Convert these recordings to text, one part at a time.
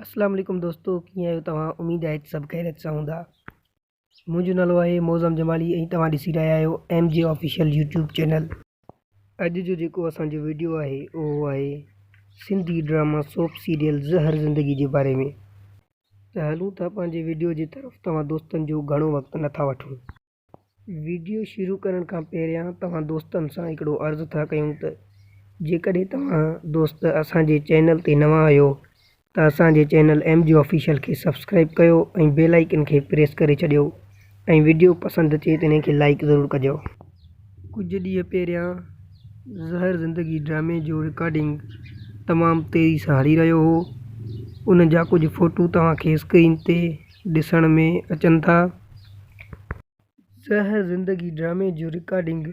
अस्सलाम वालेकुम दोस्तों, कीअं आहियो तव्हां? उमेद आहे सभु ख़ैरियत सां हूंदा। मुंहिंजो नालो आहे मौज़म जमाली ऐं तव्हां ॾिसी रहिया आहियो MJ ऑफिशियल यूट्यूब चैनल। अॼु जो जेको असांजो वीडियो आहे उहो आहे सिंधी ड्रामा सोप सीरियल ज़हर ज़िंदगी जे बारे में। त हलूं था पंहिंजे वीडियो जी तरफ़। तव्हां दोस्तनि जो घणो वक़्तु नथा वठूं। वीडियो शुरू करण खां पहिरियां तव्हां दोस्तनि सां हिकिड़ो अर्ज़ु था कयूं त जेकॾहिं तव्हां दोस्त असांजे चैनल ते नवां आहियो त असांजे चैनल MJ ऑफिशियल खे सब्सक्राइब कयो ऐं बेल आइकन खे प्रेस करे छॾियो ऐं वीडियो पसंदि अचे त इन खे लाइक ज़रूरु कजो। कुझु ॾींहं पहिरियां ज़हर ज़िंदगी ड्रामे जो रिकॉर्डिंग तमामु तेज़ी सां हली रहियो हो। उन जा कुझु फ़ोटू तव्हांखे स्क्रीन ते ॾिसण में अचनि था। ज़हर ज़िंदगी ड्रामे जो रिकॉर्डिंग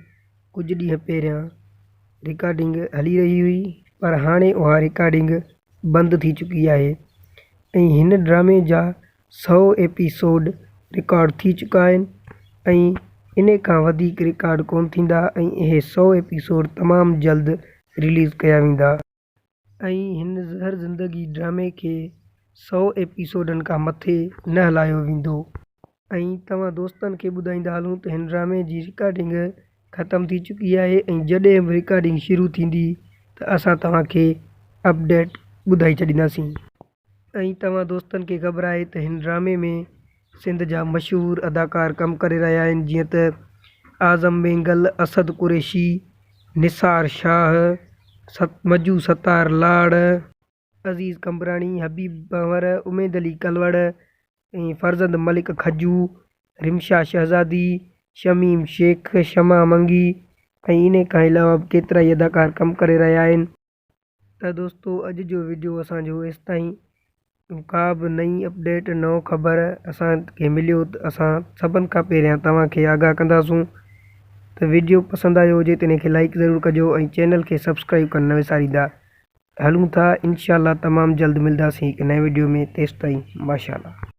कुझु ॾींहं पहिरियां रिकॉर्डिंग हली रही हुई, पर हाणे उहा रिकॉर्डिंग बंदि थी चुकी आहे ऐं हिन ड्रामे जा 100 एपिसोड रिकॉर्ड थी चुका आहिनि ऐं इन खां वधीक रिकॉर्ड कोन थींदा ऐं इहे 100 एपिसोड तमामु जल्द रिलीज़ कया वेंदा ऐं हिन ज़हर ज़िंदगी ड्रामे खे 100 एपिसोडनि खां मथे न हलायो वेंदो। ऐं तव्हां दोस्तनि खे ॿुधाईंदा हलूं त हिन ड्रामे जी रिकॉर्डिंग ख़तमु थी चुकी आहे ऐं जॾहिं बि रिकॉर्डिंग शुरू थींदी त असां तव्हांखे अपडेट ॿुधाए छॾींदासीं। ऐं तव्हां दोस्तनि खे ख़बर आहे त हिन ड्रामे में सिंध जा मशहूरु अदाकार कमु करे रहिया आहिनि, जीअं त आज़म बेंगल, असद कुरैशी, निसार शाह, मजू सतार लाड़, अज़ीज़ कंबराणी, हबीब पंवर, उमेद अली कलवड़ ऐं फरज़ंद मलिक खजू, रिमशा शहज़ादी, शमीम शेख, शमा मंगी ऐं इन खां अलावा केतिरा ई अदाकार कमु करे रहिया आहिनि। त दोस्तों, अॼु जो वीडियो असांजो एसि ताईं। का बि नई अपडेट नओं ख़बर असांखे मिलियो त असां सभिनि खां पहिरियां तव्हांखे आगाह कंदासूं। त वीडियो पसंदि आयो हुजे त इन खे लाइक ज़रूरु कजो ऐं चैनल खे सब्सक्राइब करणु न विसारींदा। हलूं था, इंशाअल्लाह तमामु जल्द मिलंदासीं हिकु नए वीडियो में। तेसि ताईं माशाअल्लाह।